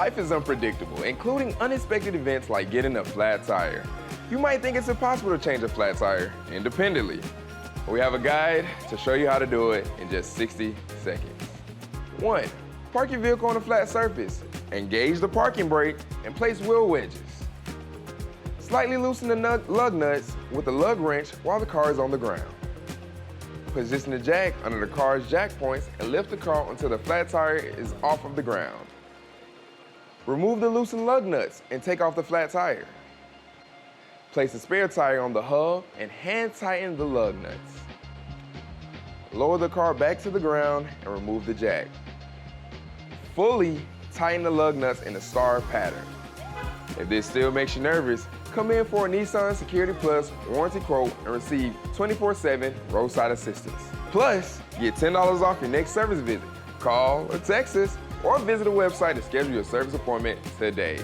Life is unpredictable, including unexpected events like getting a flat tire. You might think it's impossible to change a flat tire independently. We have a guide to show you how to do it in just 60 seconds. 1. Park your vehicle on a flat surface. Engage the parking brake and place wheel wedges. Slightly loosen the lug nuts with the lug wrench while the car is on the ground. Position the jack under the car's jack points and lift the car until the flat tire is off of the ground. Remove the loosened lug nuts and take off the flat tire. Place the spare tire on the hub and hand tighten the lug nuts. Lower the car back to the ground and remove the jack. Fully tighten the lug nuts in a star pattern. If this still makes you nervous, come in for a Nissan Security Plus warranty quote and receive 24/7 roadside assistance. Plus, get $10 off your next service visit. Call or text us or visit the website to schedule your service appointment today.